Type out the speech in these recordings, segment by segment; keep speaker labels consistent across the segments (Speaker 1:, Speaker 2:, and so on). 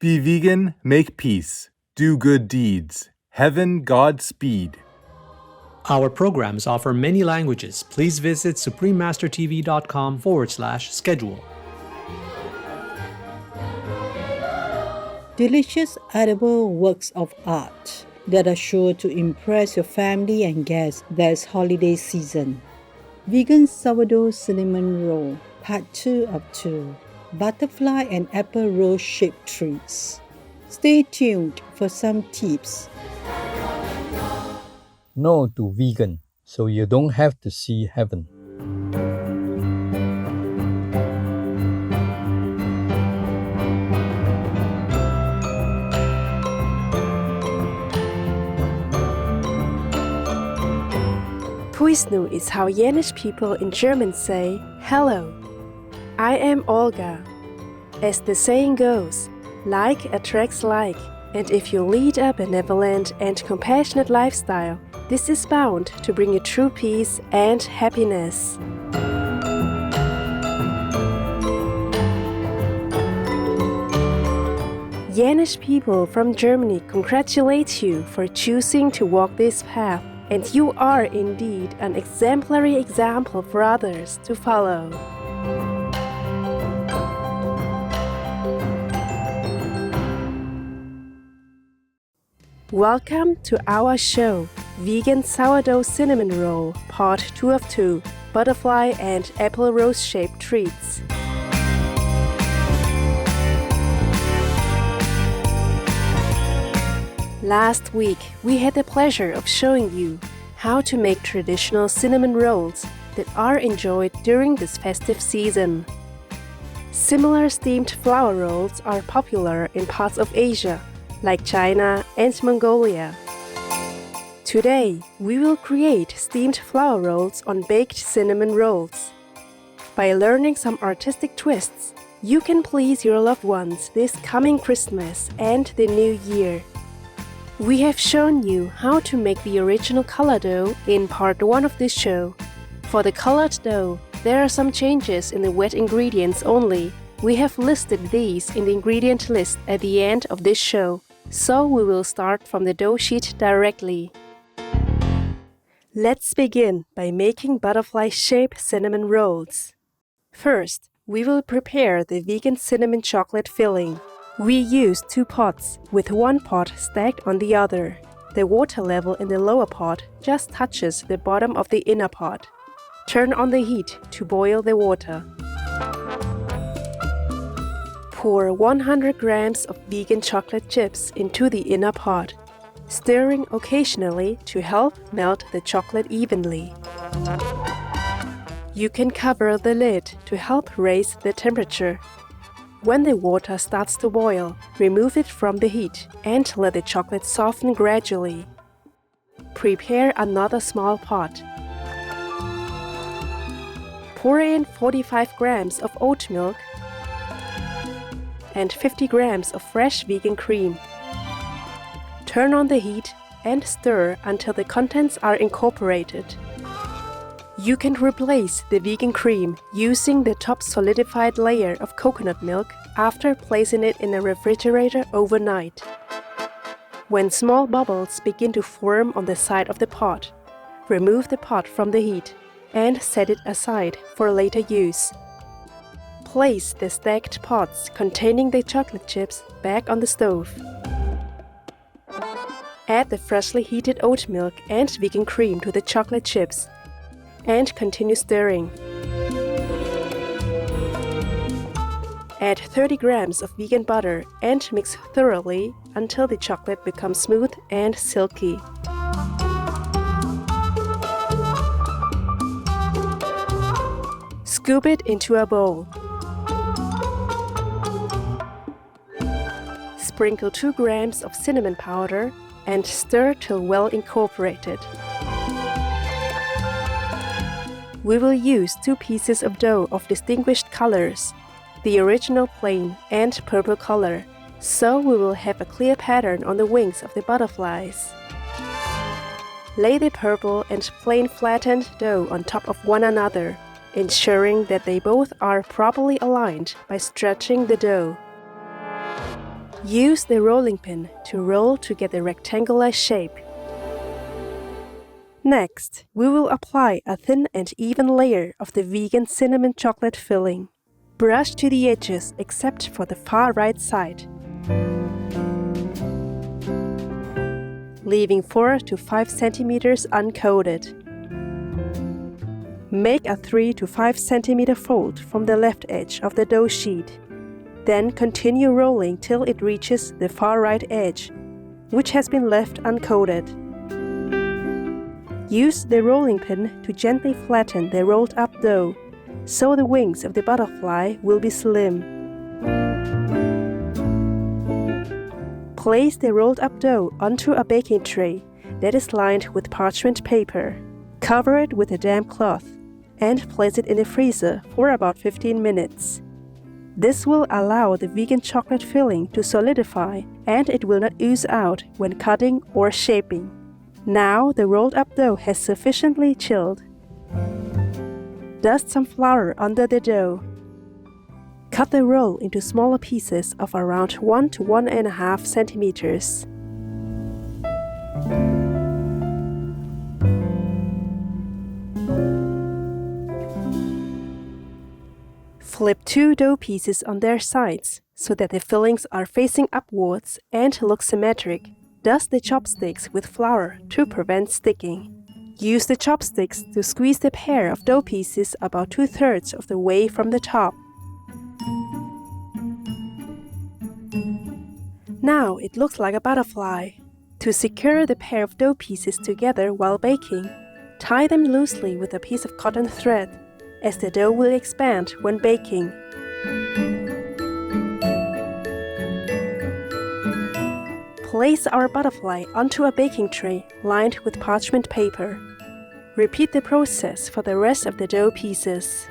Speaker 1: Be vegan, make peace, do good deeds. Heaven, Godspeed.
Speaker 2: Our programs offer many languages. Please visit suprememastertv.com/schedule.
Speaker 3: Delicious edible works of art that are sure to impress your family and guests this holiday season. Vegan sourdough cinnamon roll, part 2 of 2. Butterfly and apple rose shaped treats. Stay tuned for some tips.
Speaker 4: No to vegan, so you don't have to see heaven.
Speaker 5: Puisnu is how Yenish people in German say hello. I am Olga. As the saying goes, like attracts like, and if you lead a benevolent and compassionate lifestyle, this is bound to bring you true peace and happiness. Yenish people from Germany congratulate you for choosing to walk this path, and you are indeed an exemplary example for others to follow. Welcome to our show, Vegan Sourdough Cinnamon Roll, Part 2 of 2, Butterfly and Apple Rose Shaped Treats. Last week, we had the pleasure of showing you how to make traditional cinnamon rolls that are enjoyed during this festive season. Similar steamed flour rolls are popular in parts of Asia, like China and Mongolia. Today, we will create steamed flour rolls on baked cinnamon rolls. By learning some artistic twists, you can please your loved ones this coming Christmas and the New Year. We have shown you how to make the original color dough in part 1 of this show. For the colored dough, there are some changes in the wet ingredients only. We have listed these in the ingredient list at the end of this show, so we will start from the dough sheet directly. Let's begin by making butterfly-shaped cinnamon rolls. First, we will prepare the vegan cinnamon chocolate filling. We use 2 pots, with one pot stacked on the other. The water level in the lower pot just touches the bottom of the inner pot. Turn on the heat to boil the water. Pour 100 grams of vegan chocolate chips into the inner pot, stirring occasionally to help melt the chocolate evenly. You can cover the lid to help raise the temperature. When the water starts to boil, remove it from the heat and let the chocolate soften gradually. Prepare another small pot. Pour in 45 grams of oat milk and 50 grams of fresh vegan cream. Turn on the heat and stir until the contents are incorporated. You can replace the vegan cream using the top solidified layer of coconut milk after placing it in the refrigerator overnight. When small bubbles begin to form on the side of the pot, remove the pot from the heat and set it aside for later use. Place the stacked pots containing the chocolate chips back on the stove. Add the freshly heated oat milk and vegan cream to the chocolate chips and continue stirring. Add 30 grams of vegan butter and mix thoroughly until the chocolate becomes smooth and silky. Scoop it into a bowl. Sprinkle 2 grams of cinnamon powder and stir till well incorporated. We will use 2 pieces of dough of distinguished colors, the original plain and purple color, so we will have a clear pattern on the wings of the butterflies. Lay the purple and plain flattened dough on top of one another, ensuring that they both are properly aligned by stretching the dough. Use the rolling pin to roll to get a rectangular shape. Next, we will apply a thin and even layer of the vegan cinnamon chocolate filling. Brush to the edges except for the far right side, leaving 4 to 5 centimeters uncoated. Make a 3 to 5 centimeter fold from the left edge of the dough sheet. Then continue rolling till it reaches the far right edge, which has been left uncoated. Use the rolling pin to gently flatten the rolled up dough, so the wings of the butterfly will be slim. Place the rolled up dough onto a baking tray that is lined with parchment paper. Cover it with a damp cloth and place it in the freezer for about 15 minutes. This will allow the vegan chocolate filling to solidify and it will not ooze out when cutting or shaping. Now the rolled up dough has sufficiently chilled. Dust some flour under the dough. Cut the roll into smaller pieces of around 1 to 1.5 centimeters. Flip 2 dough pieces on their sides so that the fillings are facing upwards and look symmetric. Dust the chopsticks with flour to prevent sticking. Use the chopsticks to squeeze the pair of dough pieces about 2/3 of the way from the top. Now it looks like a butterfly. To secure the pair of dough pieces together while baking, tie them loosely with a piece of cotton thread, as the dough will expand when baking. Place our butterfly onto a baking tray lined with parchment paper. Repeat the process for the rest of the dough pieces.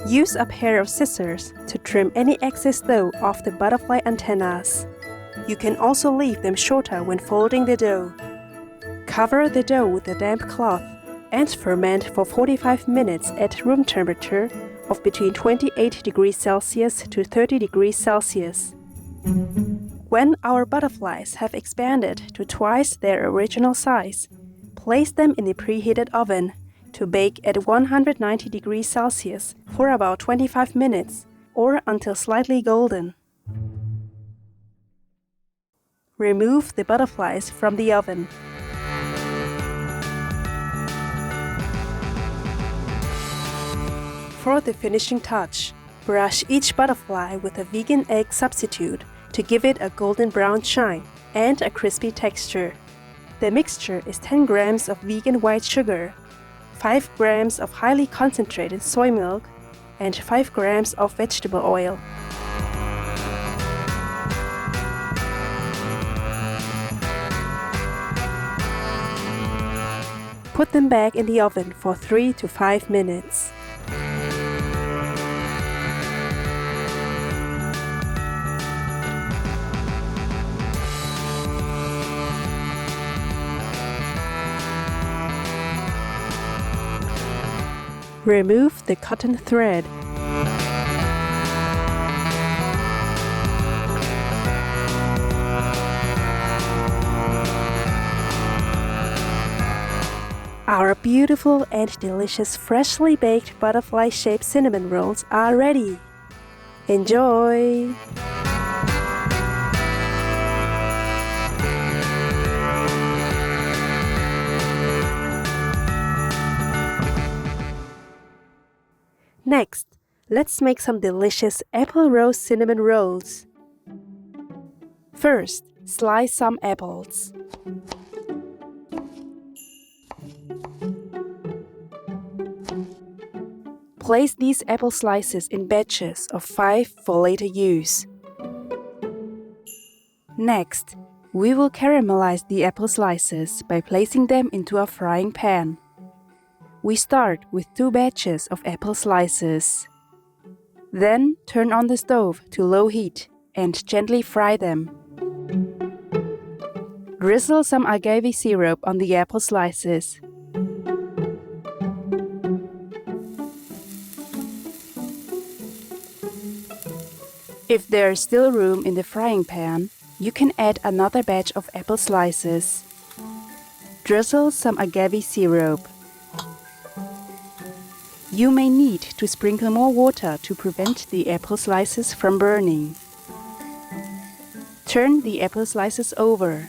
Speaker 5: Use a pair of scissors to trim any excess dough off the butterfly antennas. You can also leave them shorter when folding the dough. Cover the dough with a damp cloth and ferment for 45 minutes at room temperature of between 28 degrees Celsius to 30 degrees Celsius. When our butterflies have expanded to twice their original size, place them in the preheated oven to bake at 190 degrees Celsius for about 25 minutes or until slightly golden. Remove the butterflies from the oven. For the finishing touch, brush each butterfly with a vegan egg substitute to give it a golden brown shine and a crispy texture. The mixture is 10 grams of vegan white sugar, 5 grams of highly concentrated soy milk, and 5 grams of vegetable oil. Put them back in the oven for 3 to 5 minutes. Remove the cotton thread. Our beautiful and delicious freshly baked butterfly-shaped cinnamon rolls are ready. Enjoy! Next, let's make some delicious apple rose cinnamon rolls. First, slice some apples. Place these apple slices in batches of 5 for later use. Next, we will caramelize the apple slices by placing them into a frying pan. We start with 2 batches of apple slices. Then turn on the stove to low heat and gently fry them. Drizzle some agave syrup on the apple slices. If there is still room in the frying pan, you can add another batch of apple slices. Drizzle some agave syrup. You may need to sprinkle more water to prevent the apple slices from burning. Turn the apple slices over.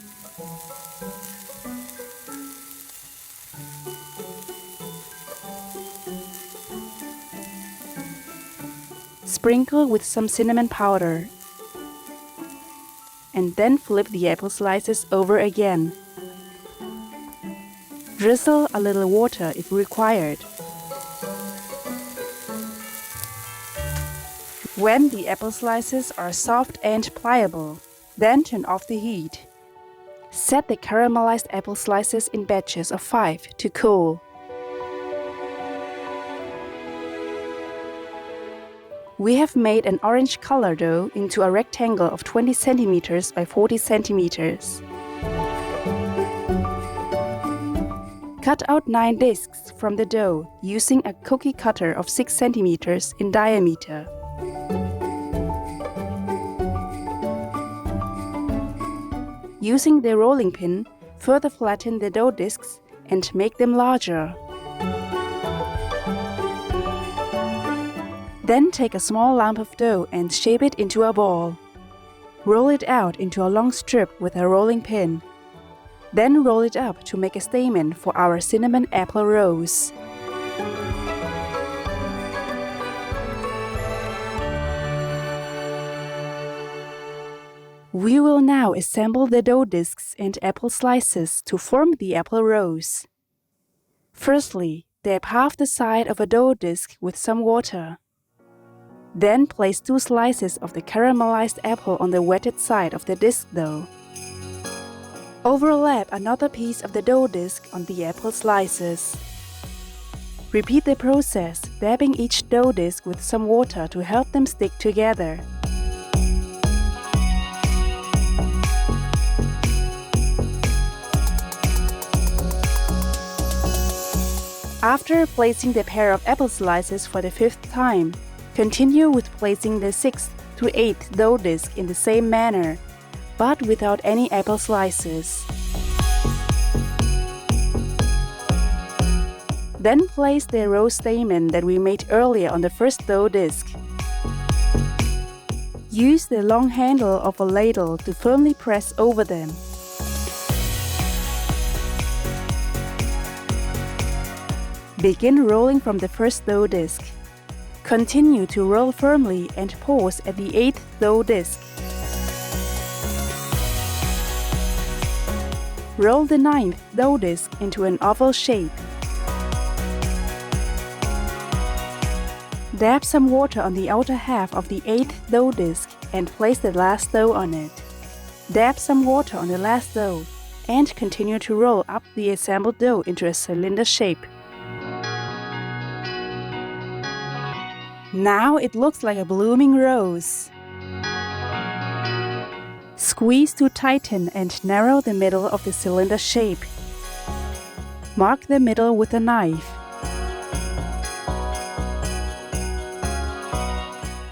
Speaker 5: Sprinkle with some cinnamon powder. And then flip the apple slices over again. Drizzle a little water if required. When the apple slices are soft and pliable, then turn off the heat. Set the caramelized apple slices in batches of 5 to cool. We have made an orange color dough into a rectangle of 20 centimeters by 40 centimeters. Cut out 9 discs from the dough using a cookie cutter of 6 centimeters in diameter. Using the rolling pin, further flatten the dough discs and make them larger. Then take a small lump of dough and shape it into a ball. Roll it out into a long strip with a rolling pin. Then roll it up to make a stamen for our cinnamon apple rose. We will now assemble the dough discs and apple slices to form the apple rose. Firstly, dab half the side of a dough disc with some water. Then place 2 slices of the caramelized apple on the wetted side of the disc dough. Overlap another piece of the dough disc on the apple slices. Repeat the process, dabbing each dough disc with some water to help them stick together. After placing the pair of apple slices for the 5th time, continue with placing the 6th to 8th dough disc in the same manner, but without any apple slices. Then place the rose stamen that we made earlier on the first dough disc. Use the long handle of a ladle to firmly press over them. Begin rolling from the first dough disc. Continue to roll firmly and pause at the 8th dough disc. Roll the 9th dough disc into an oval shape. Dab some water on the outer half of the 8th dough disc and place the last dough on it. Dab some water on the last dough and continue to roll up the assembled dough into a cylinder shape. Now it looks like a blooming rose. Squeeze to tighten and narrow the middle of the cylinder shape. Mark the middle with a knife.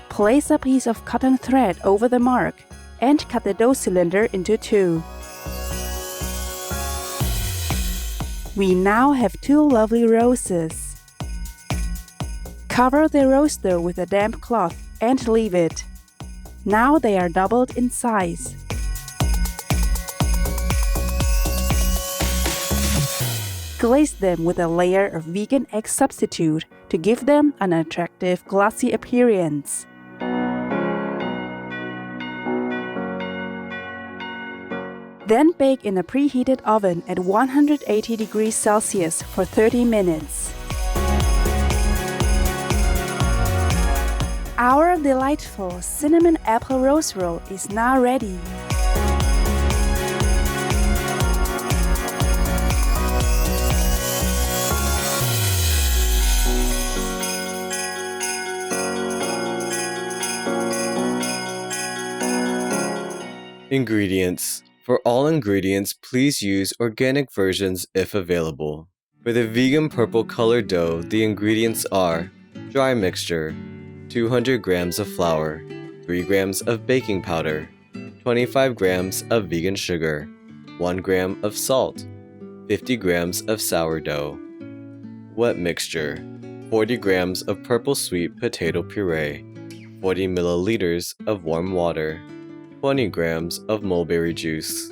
Speaker 5: Place a piece of cotton thread over the mark and cut the dough cylinder into 2. We now have 2 lovely roses. Cover the rose dough with a damp cloth and leave it. Now they are doubled in size. Glaze them with a layer of vegan egg substitute to give them an attractive glossy appearance. Then bake in a preheated oven at 180 degrees Celsius for 30 minutes. Our delightful cinnamon apple rose roll is now ready.
Speaker 6: Ingredients. For all ingredients, please use organic versions if available. For the vegan purple color dough, the ingredients are dry mixture, 200 grams of flour, 3 grams of baking powder, 25 grams of vegan sugar, 1 gram of salt, 50 grams of sourdough. Wet mixture, 40 grams of purple sweet potato puree, 40 milliliters of warm water, 20 grams of mulberry juice,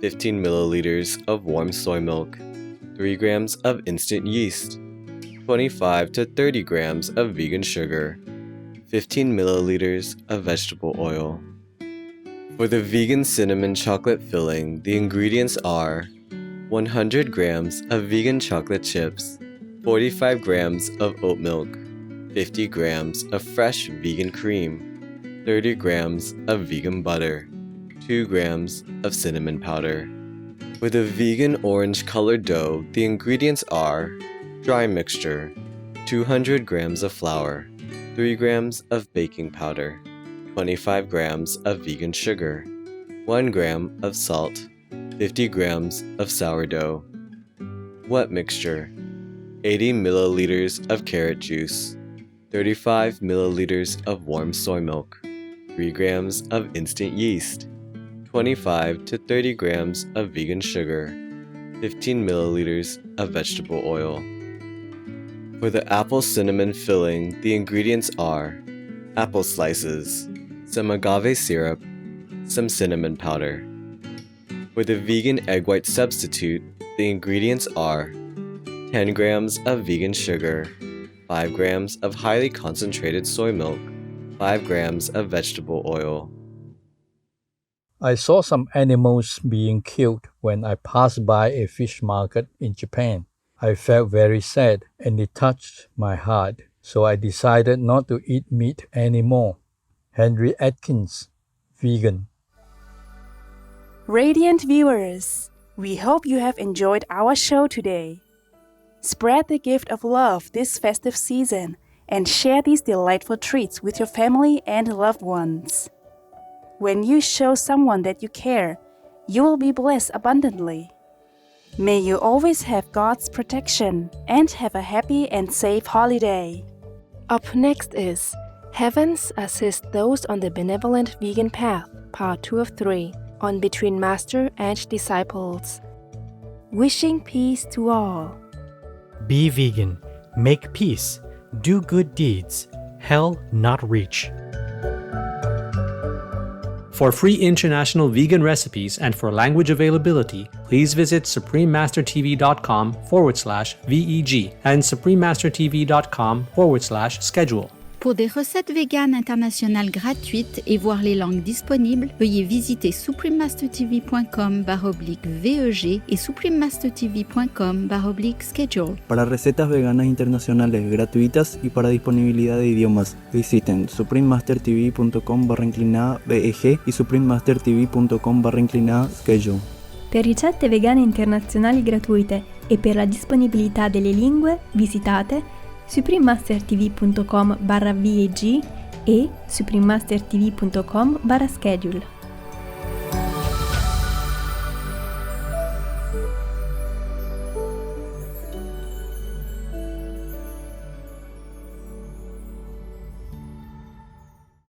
Speaker 6: 15 milliliters of warm soy milk, 3 grams of instant yeast, 25 to 30 grams of vegan sugar, 15 milliliters of vegetable oil. For the vegan cinnamon chocolate filling, the ingredients are 100 grams of vegan chocolate chips, 45 grams of oat milk, 50 grams of fresh vegan cream, 30 grams of vegan butter, 2 grams of cinnamon powder. For the vegan orange colored dough, the ingredients are dry mixture, 200 grams of flour, 3 grams of baking powder, 25 grams of vegan sugar, 1 gram of salt, 50 grams of sourdough. Wet mixture, 80 milliliters of carrot juice, 35 milliliters of warm soy milk, 3 grams of instant yeast, 25 to 30 grams of vegan sugar, 15 milliliters of vegetable oil. For the apple cinnamon filling, the ingredients are apple slices, some agave syrup, some cinnamon powder. For the vegan egg white substitute, the ingredients are 10 grams of vegan sugar, 5 grams of highly concentrated soy milk, 5 grams of vegetable oil.
Speaker 4: I saw some animals being killed when I passed by a fish market in Japan. I felt very sad and it touched my heart, so I decided not to eat meat anymore. Henry Atkins, vegan.
Speaker 5: Radiant viewers, we hope you have enjoyed our show today. Spread the gift of love this festive season and share these delightful treats with your family and loved ones. When you show someone that you care, you will be blessed abundantly. May you always have God's protection and have a happy and safe holiday. Up next is Heavens Assist Those on the Benevolent Vegan Path, Part 2 of 3, on Between Master and Disciples. Wishing peace to all.
Speaker 2: Be vegan, make peace, do good deeds, hell not reach. For free international vegan recipes and for language availability, please visit suprememastertv.com/VEG and suprememastertv.com/schedule.
Speaker 7: Pour des recettes véganes internationales gratuites et voir les langues disponibles, veuillez visiter suprememastertv.com/VEG et suprememastertv.com/schedule.
Speaker 8: Para recetas veganas internacionales gratuitas y para disponibilidad de idiomas, visiten suprememastertv.com/VEG y suprememastertv.com/schedule.
Speaker 9: Per ricette vegane internazionali gratuite e per la disponibilità delle lingue, visitate suprememastertv.com/VEG e suprememastertv.com/schedule.